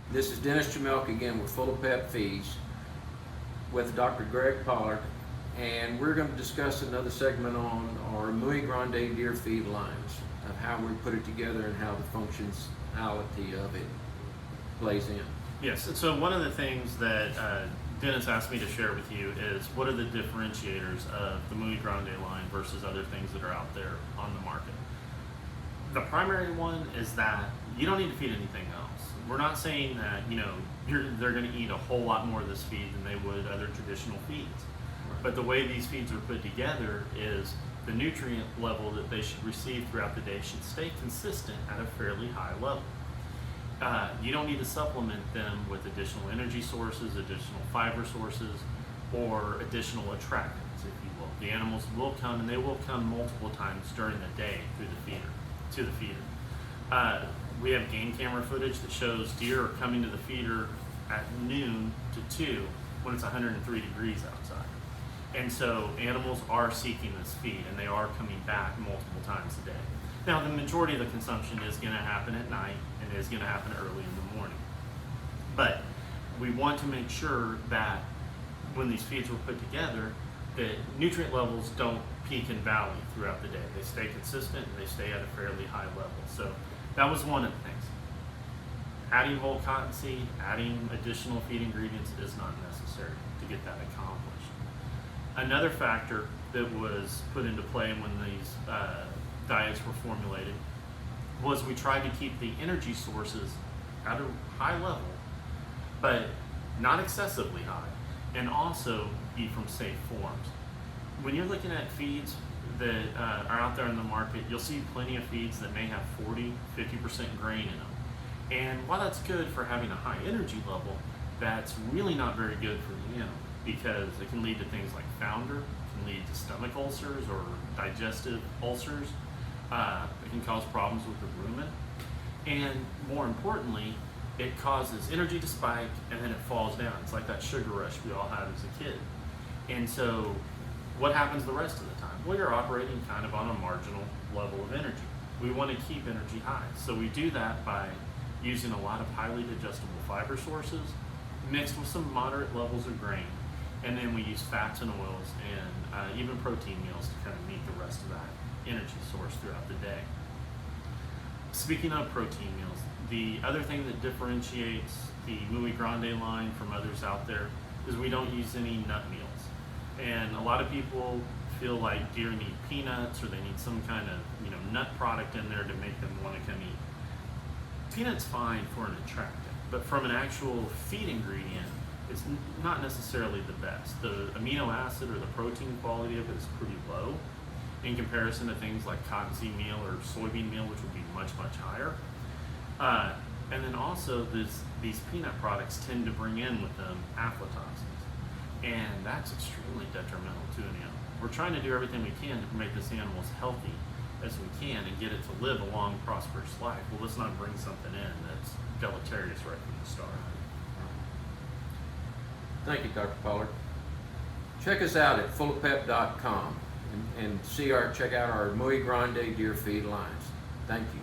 This is Dennis Jamelka again with Ful-O-Pep Feeds with Dr. Greg Pollard, and we're going to discuss another segment on our Muy Grande deer feed lines, of how we put it together and how the functionality of it plays in. Yes, and so one of the things that Dennis asked me to share with you is what are the differentiators of the Muy Grande line versus other things that are out there on the market. The primary one is that you don't need to feed anything else. We're not saying that they're going to eat a whole lot more of this feed than they would other traditional feeds. Right. But the way these feeds are put together is the nutrient level that they should receive throughout the day should stay consistent at a fairly high level. You don't need to supplement them with additional energy sources, additional fiber sources, or additional attractants, if you will. The animals will come, and they will come multiple times during the day to the feeder. We have game camera footage that shows deer are coming to the feeder at noon to 2 when it's 103 degrees outside. And so animals are seeking this feed, and they are coming back multiple times a day. Now, the majority of the consumption is going to happen at night and is going to happen early in the morning. But we want to make sure that when these feeds were put together, that nutrient levels don't peak and valley throughout the day. They stay consistent and they stay at a fairly high level. So that was one of the things. Adding whole cottonseed, adding additional feed ingredients is not necessary to get that accomplished. Another factor that was put into play when these diets were formulated was we tried to keep the energy sources at a high level, but not excessively high, and also be from safe forms. When you're looking at feeds that are out there in the market, you'll see plenty of feeds that may have 40, 50% grain in them. And while that's good for having a high energy level, that's really not very good for the animal, because it can lead to things like founder, it can lead to stomach ulcers or digestive ulcers. It can cause problems with the rumen. And more importantly, it causes energy to spike and then it falls down. It's like that sugar rush we all had as a kid. And so what happens the rest of the time? Well, you're operating kind of on a marginal level of energy. We want to keep energy high. So we do that by using a lot of highly digestible fiber sources mixed with some moderate levels of grain. And then we use fats and oils and even protein meals to kind of meet the rest of that energy source throughout the day. Speaking of protein meals, the other thing that differentiates the Muy Grande line from others out there is we don't use any nut meals. And a lot of people feel like deer need peanuts or they need some kind of nut product in there to make them want to come eat. Peanuts fine for an attractant, but from an actual feed ingredient, it's not necessarily the best. The amino acid or the protein quality of it is pretty low in comparison to things like cottonseed meal or soybean meal, which would be much, much higher. And then also these peanut products tend to bring in with them aflatoxins, and that's extremely detrimental to an animal. We're trying to do everything we can to make this animal as healthy as we can and get it to live a long, prosperous life. Well, let's not bring something in that's deleterious right from the start. Thank you, Dr. Pollard. Check us out at Ful-O-Pep.com and check out our Muy Grande deer feed lines. Thank you.